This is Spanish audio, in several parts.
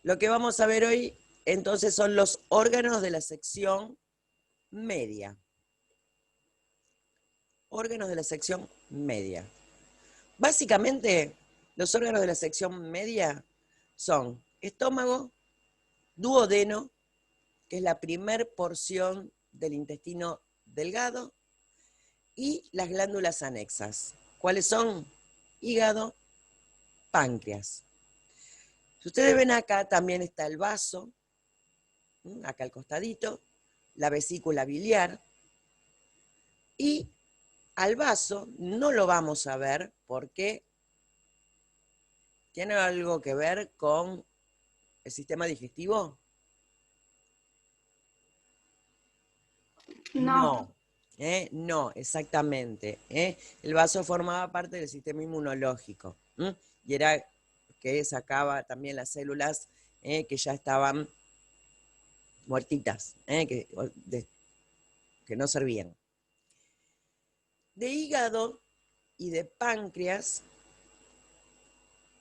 Lo que vamos a ver hoy, entonces, son los órganos de la sección media. Órganos de la sección media. Básicamente, los órganos de la sección media son estómago, duodeno, que es la primer porción del intestino delgado, y las glándulas anexas. ¿Cuáles son? Hígado, páncreas. Si ustedes ven acá, también está el vaso, acá al costadito, la vesícula biliar, y al vaso no lo vamos a ver porque tiene algo que ver con el sistema digestivo. No. No, exactamente. El vaso formaba parte del sistema inmunológico, y era que sacaba también las células que ya estaban muertitas, que no servían. De hígado y de páncreas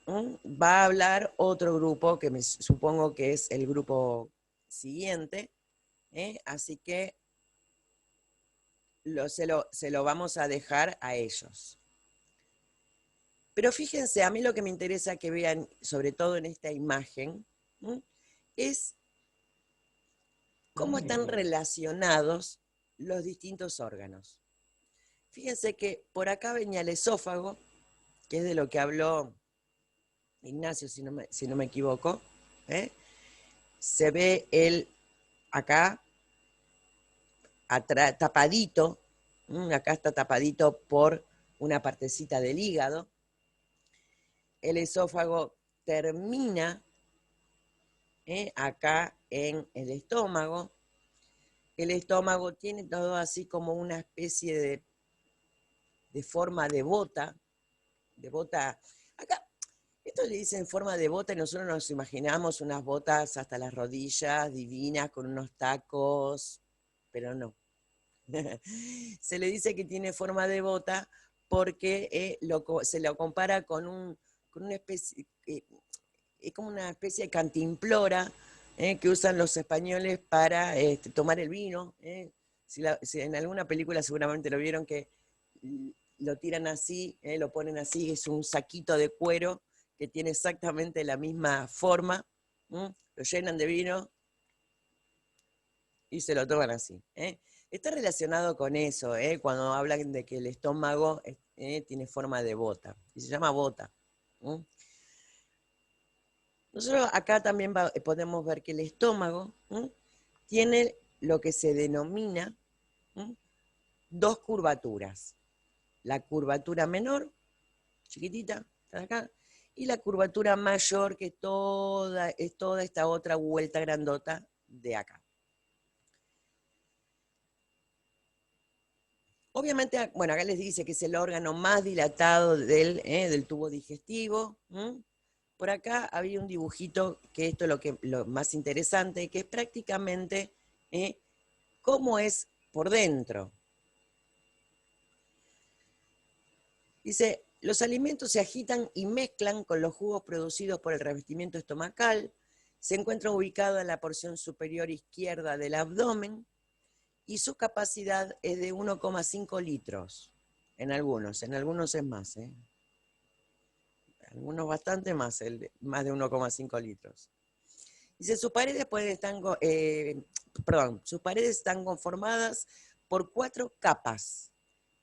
va a hablar otro grupo que supongo que es el grupo siguiente, así que se lo vamos a dejar a ellos. Pero fíjense, a mí lo que me interesa que vean, sobre todo en esta imagen, es cómo están relacionados los distintos órganos. Fíjense que por acá venía el esófago, que es de lo que habló Ignacio, si no me equivoco. Se ve él acá, tapadito, acá está tapadito por una partecita del hígado. El esófago termina acá en el estómago. El estómago tiene todo así como una especie de forma de bota. Acá, esto le dicen forma de bota y nosotros nos imaginamos unas botas hasta las rodillas, divinas, con unos tacos, pero no. Se le dice que tiene forma de bota porque se lo compara con una especie, es como una especie de cantimplora que usan los españoles para tomar el vino. Si en alguna película seguramente lo vieron, que lo tiran así, lo ponen así, es un saquito de cuero que tiene exactamente la misma forma, lo llenan de vino y se lo toman así. Está relacionado con eso, cuando hablan de que el estómago tiene forma de bota, y se llama bota. Nosotros acá también podemos ver que el estómago tiene lo que se denomina dos curvaturas. La curvatura menor, chiquitita, está acá, y la curvatura mayor, que es toda esta otra vuelta grandota de acá. Obviamente, bueno, acá les dice que es el órgano más dilatado del tubo digestivo. Por acá había un dibujito, que esto es lo más interesante, que es prácticamente cómo es por dentro. Dice, los alimentos se agitan y mezclan con los jugos producidos por el revestimiento estomacal, se encuentran ubicados en la porción superior izquierda del abdomen, y su capacidad es de 1,5 litros. En algunos es más, algunos bastante más, más de 1,5 litros. Dice, sus paredes están conformadas por 4 capas,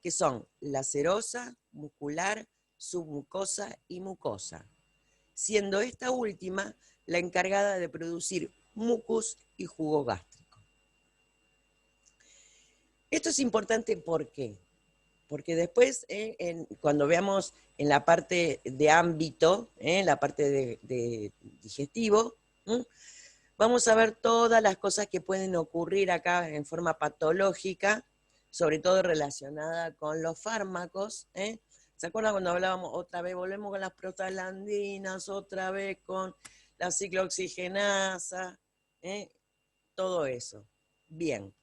que son la serosa, muscular, submucosa y mucosa, siendo esta última la encargada de producir mucus y jugo gástrico. Esto es importante, ¿por qué? Porque después, cuando veamos en la parte de ámbito, en la parte de digestivo, vamos a ver todas las cosas que pueden ocurrir acá en forma patológica, sobre todo relacionada con los fármacos. ¿Se acuerdan cuando hablábamos otra vez? Volvemos con las prostaglandinas, otra vez con la ciclooxigenasa, todo eso. Bien.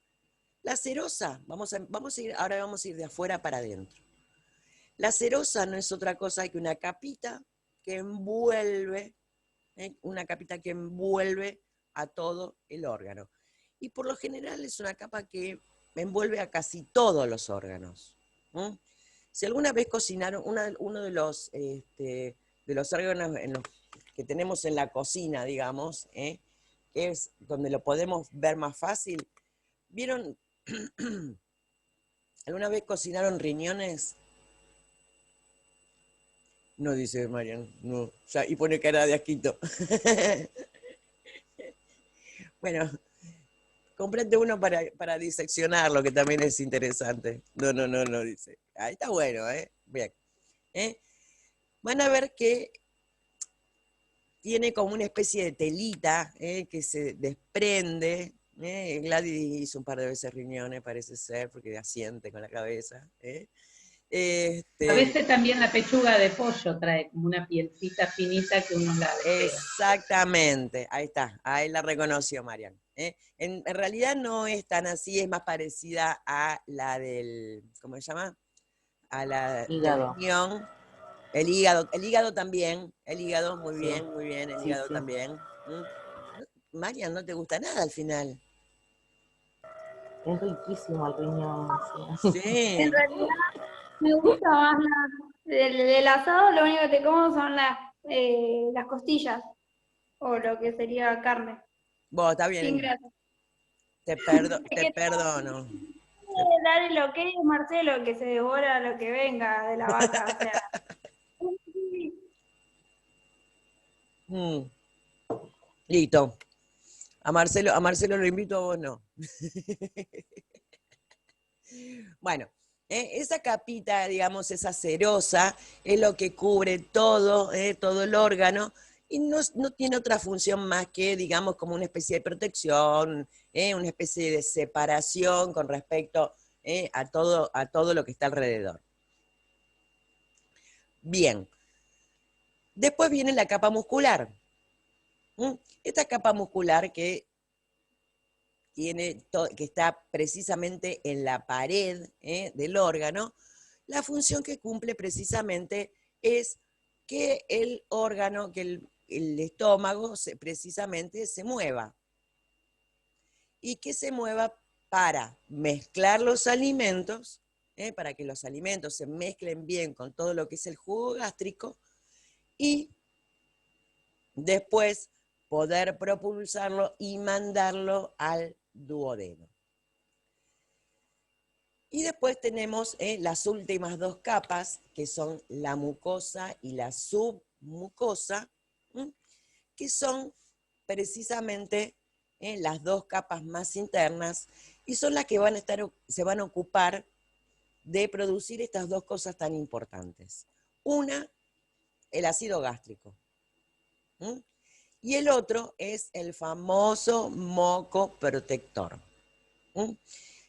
La serosa, ahora vamos a ir de afuera para adentro. La serosa no es otra cosa que una capita que envuelve una capita que envuelve a todo el órgano. Y por lo general es una capa que envuelve a casi todos los órganos. Si alguna vez cocinaron, uno de los órganos que tenemos en la cocina, digamos, que es donde lo podemos ver más fácil, ¿vieron? ¿Alguna vez cocinaron riñones? No, dice Marian, no. Ya, y pone cara de asquito. Bueno, comprate uno para diseccionarlo, que también es interesante. No, dice. Ahí está bueno, ¿eh? Bien. Van a ver que tiene como una especie de telita que se desprende. Gladys hizo un par de veces riñones, parece ser, porque asiente con la cabeza. A veces también la pechuga de pollo trae como una pielcita finita que uno la despega. Exactamente, ahí está, ahí la reconoció Marian. En realidad no es tan así, es más parecida a la del, ¿cómo se llama? A la del Hígado. riñón. El hígado también, el hígado, muy Sí, bien, el sí, hígado sí. también. Marian, ¿no te gusta nada al final? Es riquísimo el riñón. Sí. En Sí. realidad me gusta más del asado, lo único que te como son las costillas, o lo que sería carne, Vos, está sin bien, grasa. Es te que perdono. dar el ok a Marcelo que se devora lo que venga de la vaca, o sea. Mm, listo. A Marcelo lo invito, a vos no. Bueno, esa capita, digamos, esa cerosa, es lo que cubre todo, todo el órgano, y no tiene otra función más que, digamos, como una especie de protección, una especie de separación con respecto a todo lo que está alrededor. Bien, después viene la capa muscular. Esta capa muscular que que está precisamente en la pared del órgano, la función que cumple precisamente es que el órgano, que el estómago precisamente se mueva. Y que se mueva para mezclar los alimentos, para que los alimentos se mezclen bien con todo lo que es el jugo gástrico y después poder propulsarlo y mandarlo al duodeno. Y después tenemos las últimas dos capas, que son la mucosa y la submucosa, que son precisamente las dos capas más internas y son las que se van a ocupar de producir estas dos cosas tan importantes. Una, el ácido gástrico. Y el otro es el famoso moco protector.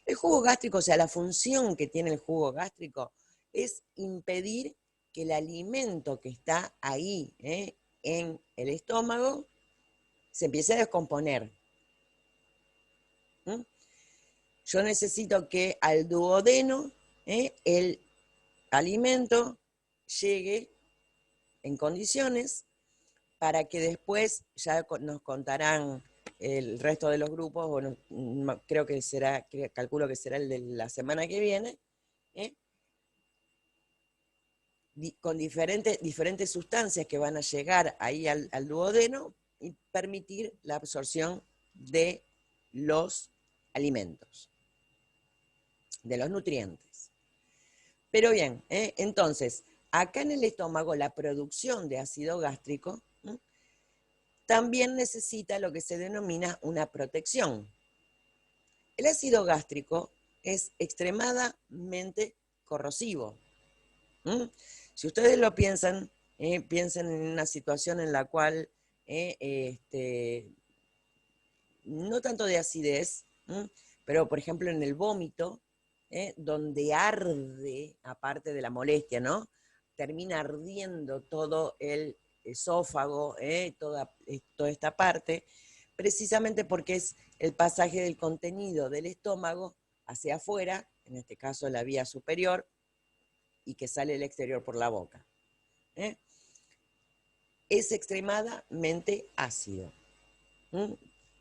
El jugo gástrico, o sea, la función que tiene el jugo gástrico es impedir que el alimento que está ahí en el estómago se empiece a descomponer. Yo necesito que al duodeno el alimento llegue en condiciones para que después ya nos contarán el resto de los grupos, o creo que será, calculo que será el de la semana que viene, con diferentes sustancias que van a llegar ahí al duodeno y permitir la absorción de los alimentos, de los nutrientes. Pero bien, entonces, acá en el estómago la producción de ácido gástrico también necesita lo que se denomina una protección. El ácido gástrico es extremadamente corrosivo. Si ustedes lo piensan, piensen en una situación en la cual no tanto de acidez, pero por ejemplo en el vómito, donde arde, aparte de la molestia, ¿no? Termina ardiendo todo el esófago, toda esta parte, precisamente porque es el pasaje del contenido del estómago hacia afuera, en este caso la vía superior, y que sale al exterior por la boca. es extremadamente ácido.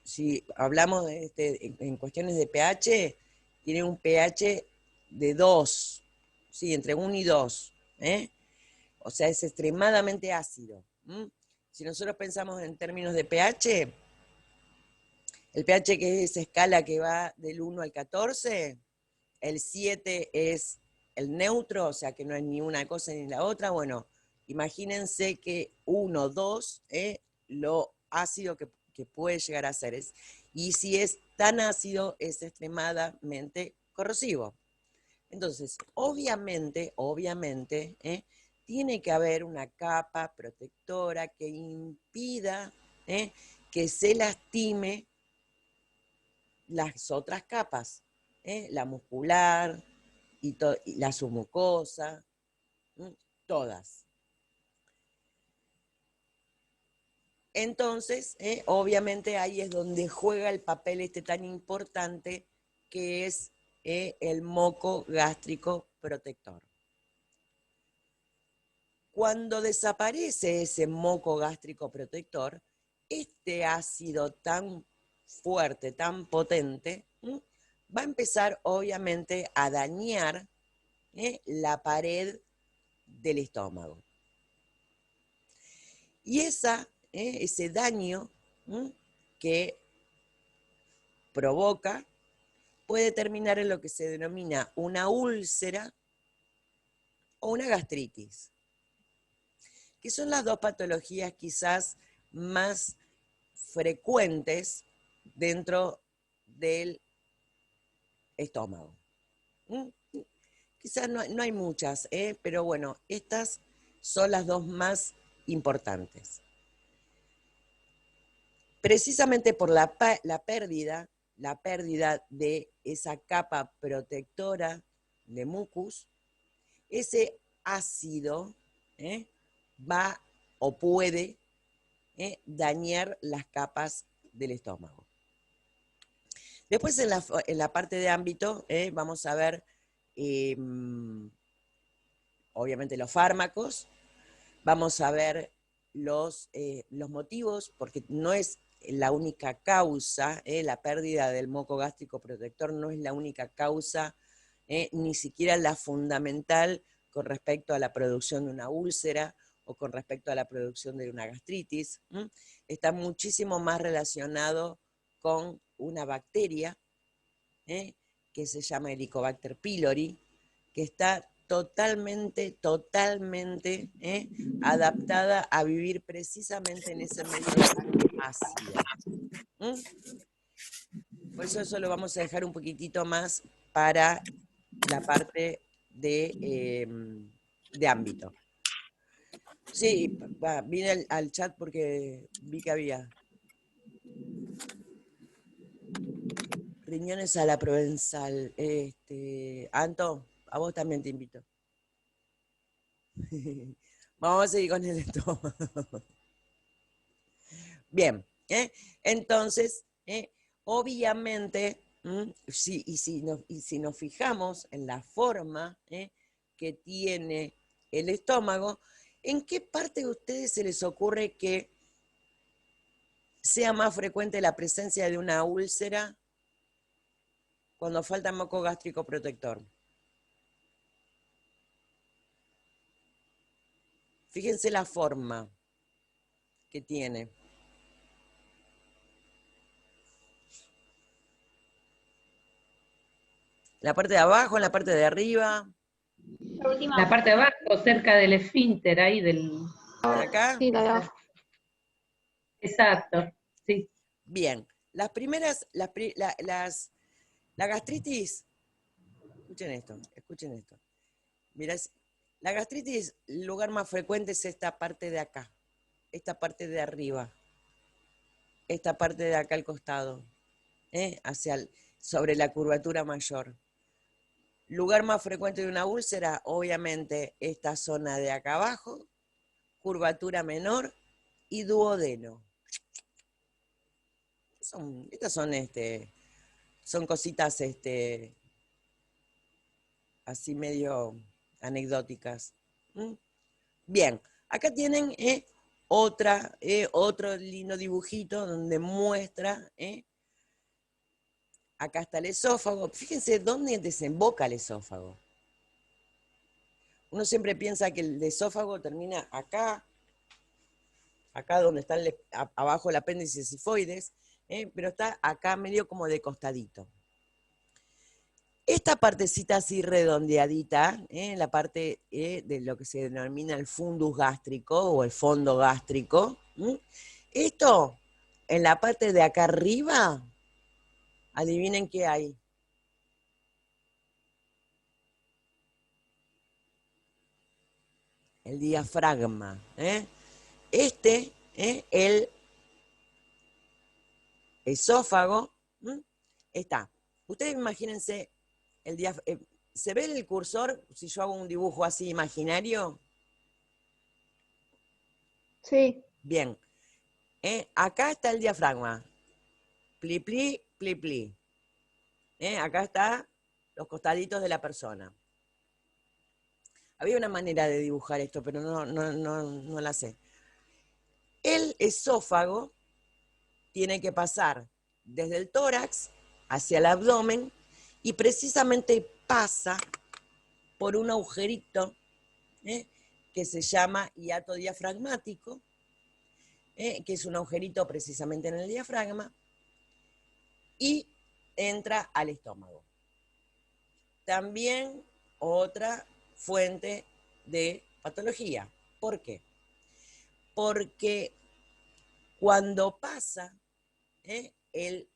Si hablamos en cuestiones de pH, tiene un pH de 2, ¿sí? Entre 1 y 2. O sea, es extremadamente ácido. Si nosotros pensamos en términos de pH, el pH, que es esa escala que va del 1 al 14, el 7 es el neutro, o sea que no es ni una cosa ni la otra. Bueno, imagínense que 1, 2, lo ácido que puede llegar a ser. Y si es tan ácido, es extremadamente corrosivo. Entonces, obviamente, tiene que haber una capa protectora que impida que se lastime las otras capas, la muscular y la submucosa, todas. Entonces, obviamente ahí es donde juega el papel tan importante que es el moco gástrico protector. Cuando desaparece ese moco gástrico protector, este ácido tan fuerte, tan potente, va a empezar obviamente a dañar la pared del estómago. Y ese daño que provoca puede terminar en lo que se denomina una úlcera o una gastritis, que son las dos patologías quizás más frecuentes dentro del estómago. Quizás no hay muchas, pero bueno, estas son las dos más importantes. Precisamente por la pérdida de esa capa protectora de mucus, ese ácido va o puede dañar las capas del estómago. Después en la parte de ámbito vamos a ver obviamente los fármacos, vamos a ver los motivos, porque no es la única causa, la pérdida del moco gástrico protector no es la única causa, ni siquiera la fundamental con respecto a la producción de una úlcera o con respecto a la producción de una gastritis. Está muchísimo más relacionado con una bacteria que se llama Helicobacter pylori, que está totalmente adaptada a vivir precisamente en ese medio ácido. Por eso lo vamos a dejar un poquitito más para la parte de ámbito. Sí, vine al chat porque vi que había riñones a la provenzal. Anto, a vos también te invito. Vamos a seguir con el estómago. Bien, entonces, obviamente, si nos fijamos en la forma que tiene el estómago, ¿en qué parte de ustedes se les ocurre que sea más frecuente la presencia de una úlcera cuando falta moco gástrico protector? Fíjense la forma que tiene. ¿La parte de abajo, en la parte de arriba? La parte de abajo, cerca del esfínter, ahí del... ¿De acá? Sí, la de abajo. Exacto, sí. Bien. Las primeras, la gastritis, escuchen esto. Mirá, la gastritis, el lugar más frecuente es esta parte de acá, esta parte de arriba, esta parte de acá al costado, sobre la curvatura mayor. Lugar más frecuente de una úlcera, obviamente, esta zona de acá abajo, curvatura menor y duodeno. Estas son cositas así medio anecdóticas. Bien, acá tienen otro lindo dibujito donde muestra, acá está el esófago. Fíjense dónde desemboca el esófago. Uno siempre piensa que el esófago termina acá donde está abajo el apéndice sifoides, pero está acá medio como de costadito. Esta partecita así redondeadita, la parte de lo que se denomina el fundus gástrico o el fondo gástrico, esto en la parte de acá arriba, adivinen qué hay. El diafragma. El esófago, está. Ustedes imagínense, ¿se ve el cursor si yo hago un dibujo así imaginario? Sí. Bien. Acá está el diafragma. Pli, pli, pli, pli. Acá están los costaditos de la persona. Había una manera de dibujar esto, pero no la sé. El esófago tiene que pasar desde el tórax hacia el abdomen y precisamente pasa por un agujerito que se llama hiato diafragmático, que es un agujerito precisamente en el diafragma, y entra al estómago. También otra fuente de patología. ¿Por qué? Porque cuando pasa el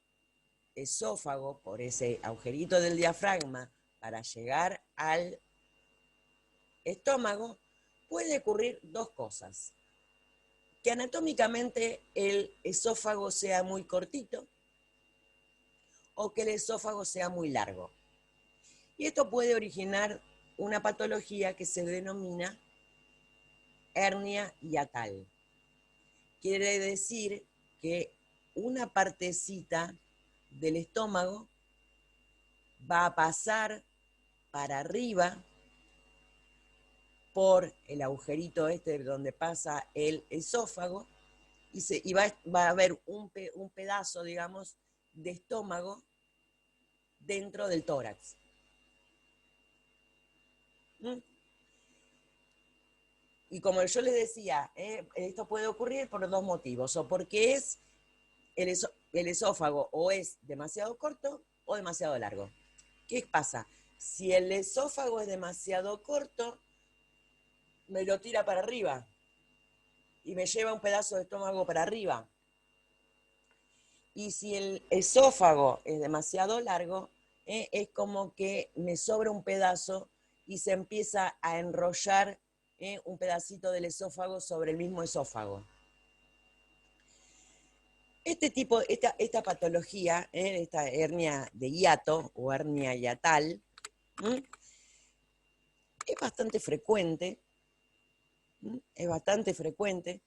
esófago por ese agujerito del diafragma para llegar al estómago, puede ocurrir dos cosas. Que anatómicamente el esófago sea muy cortito o que el esófago sea muy largo. Y esto puede originar una patología que se denomina hernia hiatal. Quiere decir que una partecita del estómago va a pasar para arriba por el agujerito donde pasa el esófago y va a haber un pedazo, digamos, de estómago dentro del tórax. Y como yo les decía, esto puede ocurrir por dos motivos, o porque el esófago o es demasiado corto o demasiado largo. ¿Qué pasa? Si el esófago es demasiado corto, me lo tira para arriba y me lleva un pedazo de estómago para arriba. Y si el esófago es demasiado largo, es como que me sobra un pedazo y se empieza a enrollar un pedacito del esófago sobre el mismo esófago. Esta patología, esta hernia de hiato o hernia hiatal, es bastante frecuente. Es bastante frecuente.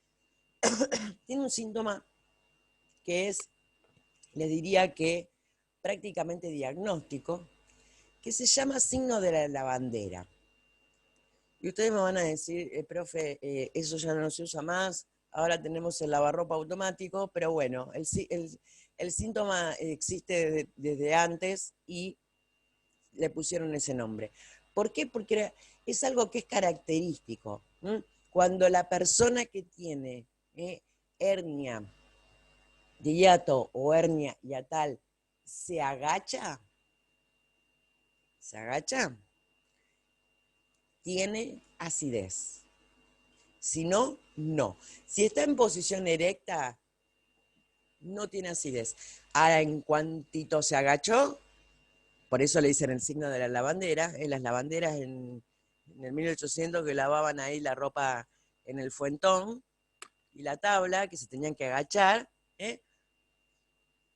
Tiene un síntoma que es, les diría que prácticamente diagnóstico, que se llama signo de la lavandera. Y ustedes me van a decir, profe, eso ya no se usa más, ahora tenemos el lavarropa automático, pero bueno, el síntoma existe desde antes y le pusieron ese nombre. ¿Por qué? Porque es algo que es característico. Cuando la persona que tiene hernia de hiato o hernia hiatal se agacha, tiene acidez. Si no, no. Si está en posición erecta, no tiene acidez. Ahora, en cuantito se agachó, por eso le dicen el signo de la lavandera, las lavanderas en el 1800 que lavaban ahí la ropa en el fuentón y la tabla, que se tenían que agachar,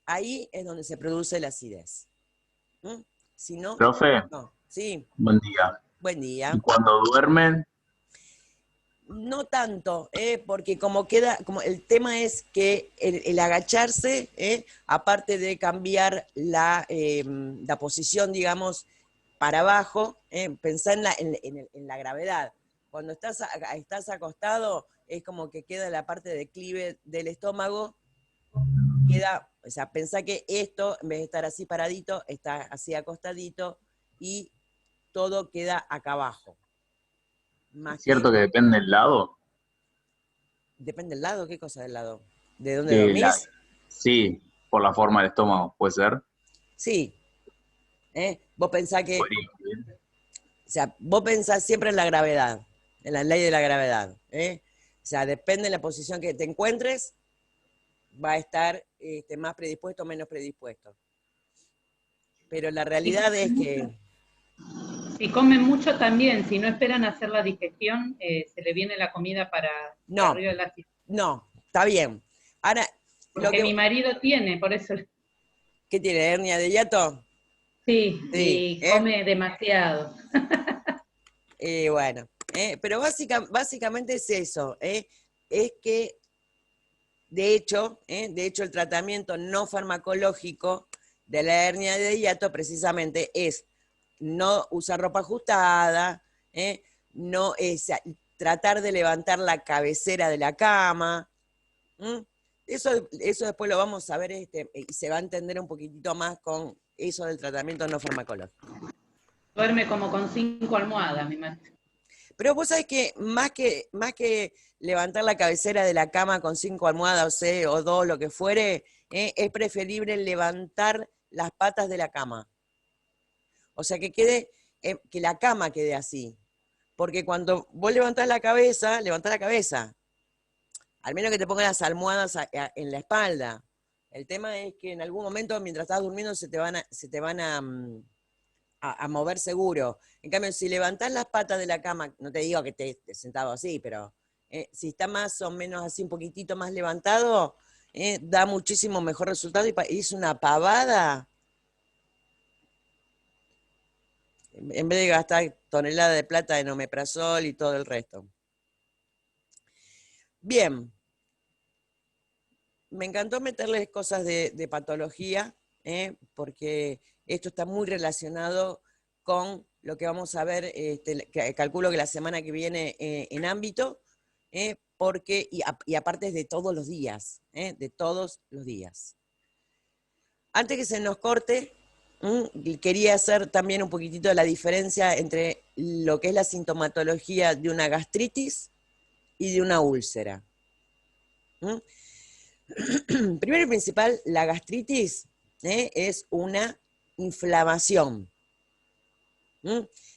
ahí es donde se produce la acidez. Si no, Profe, no. Sí. buen día. Buen día. ¿Y cuando duermen? No tanto, porque como el tema es que el agacharse, aparte de cambiar la posición, digamos, para abajo, pensá en la gravedad. Cuando estás acostado, es como que queda la parte de declive del estómago, queda, o sea, pensá que esto, en vez de estar así paradito, está así acostadito y todo queda acá abajo. ¿Es cierto que depende del lado? Depende del lado, ¿qué cosa del lado? ¿De dónde De la, dormís? sí, por la forma del estómago, ¿puede ser? Sí. Vos pensás que, Podría. o sea, vos pensás siempre en la gravedad, en la ley de la gravedad. O sea, depende de la posición que te encuentres, va a estar más predispuesto o menos predispuesto. Pero la realidad es que... Si comen mucho también, si no esperan hacer la digestión, se le viene la comida para No, arriba de la cintura. no, está bien. Ahora, Porque mi marido tiene, por eso. ¿qué tiene? ¿Hernia de hiato? Sí, Sí. y come demasiado. Bueno, pero básicamente es eso, es que de hecho el tratamiento no farmacológico de la hernia de hiato precisamente es no usar ropa ajustada, no tratar de levantar la cabecera de la cama. Eso después lo vamos a ver y se va a entender un poquitito más con eso del tratamiento no farmacológico. Duerme como con 5 almohadas, mi madre. Pero vos sabés que más que levantar la cabecera de la cama con 5 almohadas o 2, lo que fuere, es preferible levantar las patas de la cama. O sea, que la cama quede así. Porque cuando vos levantás la cabeza, al menos que te pongas las almohadas en la espalda. El tema es que en algún momento, mientras estás durmiendo, se te van a mover seguro. En cambio, si levantás las patas de la cama, no te digo que estés sentado así, pero si está más o menos así un poquitito más levantado, da muchísimo mejor resultado y es una pavada. En vez de gastar toneladas de plata en omeprazol y todo el resto. Bien. Me encantó meterles cosas de patología, porque esto está muy relacionado con lo que vamos a ver, calculo que la semana que viene en ámbito, porque, y aparte es de todos los días, de todos los días. Antes que se nos corte, quería hacer también un poquitito la diferencia entre lo que es la sintomatología de una gastritis y de una úlcera. Primero y principal, la gastritis es una inflamación.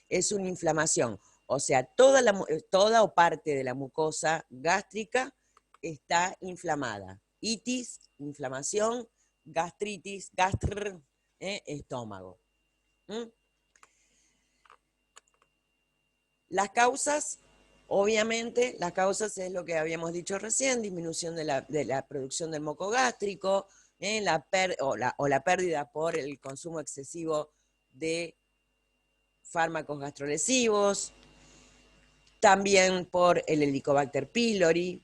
Es una inflamación. O sea, toda o parte de la mucosa gástrica está inflamada. Itis, inflamación, gastritis, estómago. Las causas, obviamente, las causas es lo que habíamos dicho recién, disminución de la producción del moco gástrico, o la pérdida por el consumo excesivo de fármacos gastrolesivos, también por el Helicobacter pylori.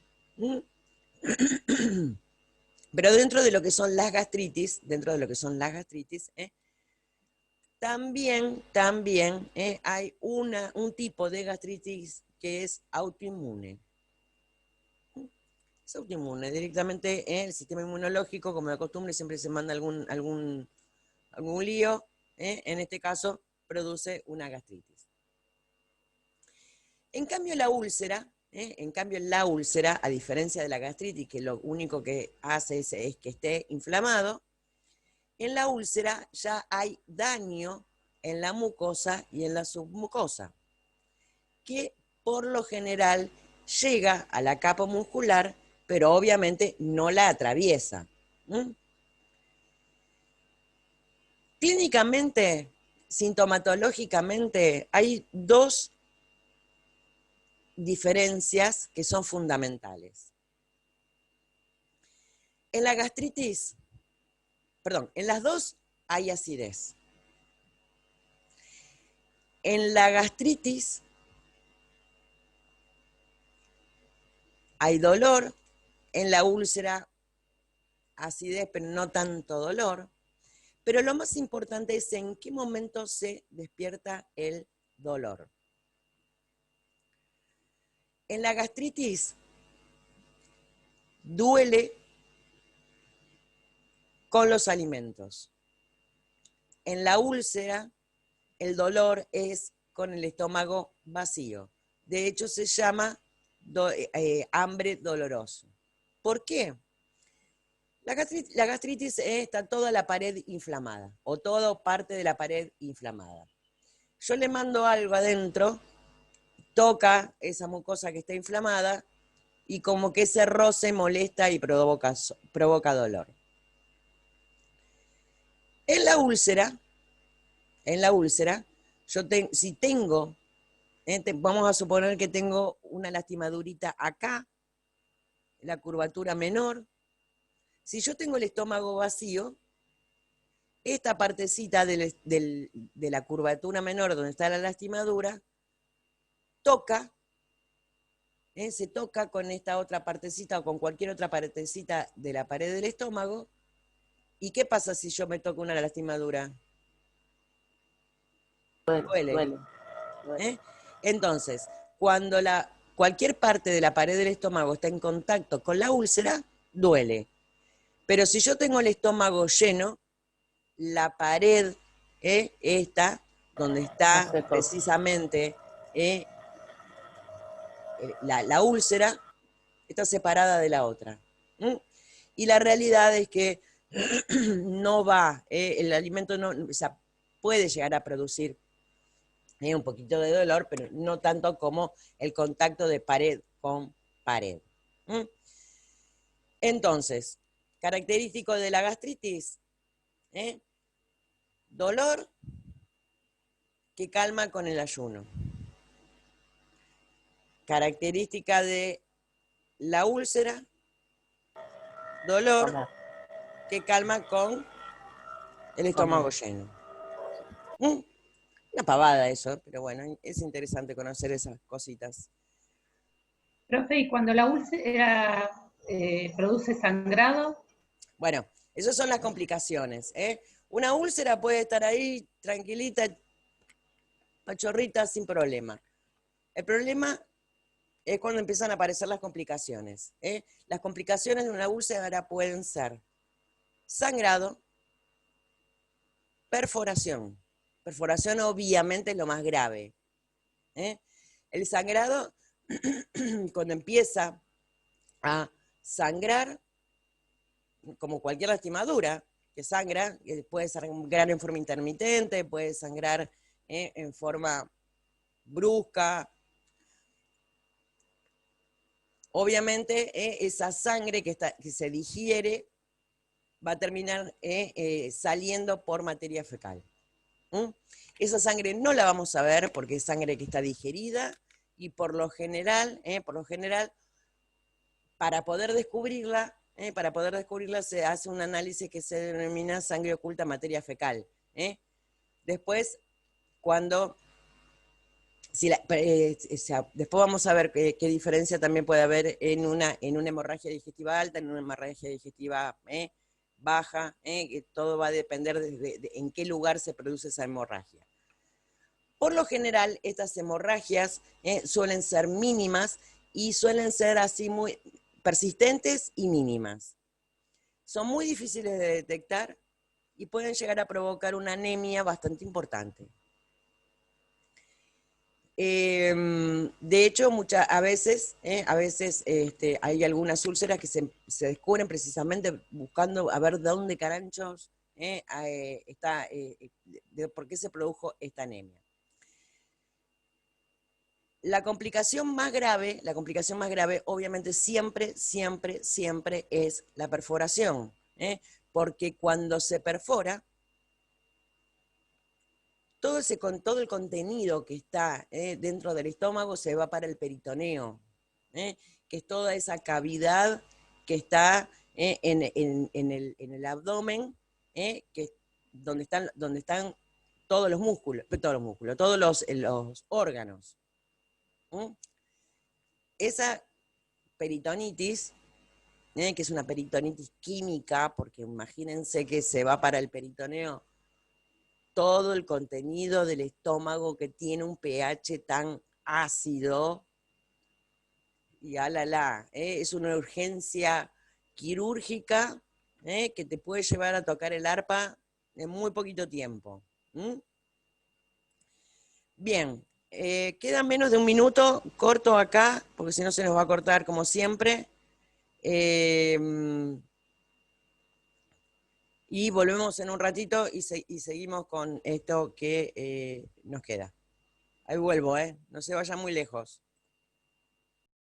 Pero dentro de lo que son las gastritis, también hay un tipo de gastritis que es autoinmune. Es autoinmune, directamente el sistema inmunológico, como de costumbre, siempre se manda algún lío, en este caso produce una gastritis. En cambio la úlcera, a diferencia de la gastritis, que lo único que hace es que esté inflamado, en la úlcera ya hay daño en la mucosa y en la submucosa, que por lo general llega a la capa muscular, pero obviamente no la atraviesa. Clínicamente, sintomatológicamente, hay dos diferencias que son fundamentales. En la gastritis, en las dos hay acidez. En la gastritis hay dolor, en la úlcera acidez, pero no tanto dolor. Pero lo más importante es en qué momento se despierta el dolor. En la gastritis duele con los alimentos. En la úlcera, el dolor es con el estómago vacío. De hecho, se llama hambre doloroso. ¿Por qué? La gastritis está toda la pared inflamada, o toda parte de la pared inflamada. Yo le mando algo adentro, toca esa mucosa que está inflamada, y como que ese roce molesta y provoca dolor. En la úlcera, si tengo, vamos a suponer que tengo una lastimadurita acá, la curvatura menor. Si yo tengo el estómago vacío, esta partecita de la curvatura menor donde está la lastimadura, se toca con esta otra partecita o con cualquier otra partecita de la pared del estómago. ¿Y qué pasa si yo me toco una lastimadura? Duele. Entonces, cuando cualquier parte de la pared del estómago está en contacto con la úlcera, duele. Pero si yo tengo el estómago lleno, la pared esta, donde está precisamente la úlcera, está separada de la otra. Y la realidad es que no va, el alimento no, o sea, puede llegar a producir un poquito de dolor, pero no tanto como el contacto de pared con pared. Entonces, característico de la gastritis, dolor que calma con el ayuno. Característica de la úlcera, dolor que calma con el estómago lleno. Una pavada eso, pero bueno, es interesante conocer esas cositas. Profe, ¿y cuando la úlcera produce sangrado? Bueno, esas son las complicaciones. Una úlcera puede estar ahí tranquilita, pachorrita, sin problema. El problema es cuando empiezan a aparecer las complicaciones. Las complicaciones de una úlcera pueden ser sangrado, perforación. Perforación obviamente es lo más grave. El sangrado, cuando empieza a sangrar, como cualquier lastimadura que sangra, puede sangrar en forma intermitente, puede sangrar en forma brusca. Obviamente esa sangre que se digiere va a terminar saliendo por materia fecal. Esa sangre no la vamos a ver porque es sangre que está digerida y por lo general, para poder descubrirla se hace un análisis que se denomina sangre oculta materia fecal. Después, después vamos a ver qué diferencia también puede haber en una hemorragia digestiva alta, en una hemorragia digestiva baja, que todo va a depender de en qué lugar se produce esa hemorragia. Por lo general, estas hemorragias suelen ser mínimas y suelen ser así muy persistentes y mínimas. Son muy difíciles de detectar y pueden llegar a provocar una anemia bastante importante. De hecho, a veces hay algunas úlceras que se descubren precisamente buscando a ver de dónde caranchos por qué se produjo esta anemia. La complicación más grave, obviamente siempre es la perforación, porque cuando se perfora, todo el contenido que está dentro del estómago se va para el peritoneo, que es toda esa cavidad que está en el abdomen, donde están todos los músculos, todos los órganos. Esa peritonitis, que es una peritonitis química, porque imagínense que se va para el peritoneo todo el contenido del estómago que tiene un pH tan ácido, y alala, es una urgencia quirúrgica que te puede llevar a tocar el arpa en muy poquito tiempo. Bien, queda menos de un minuto, corto acá, porque si no se nos va a cortar como siempre. Y volvemos en un ratito y seguimos con esto que nos queda. Ahí vuelvo, no se vayan muy lejos.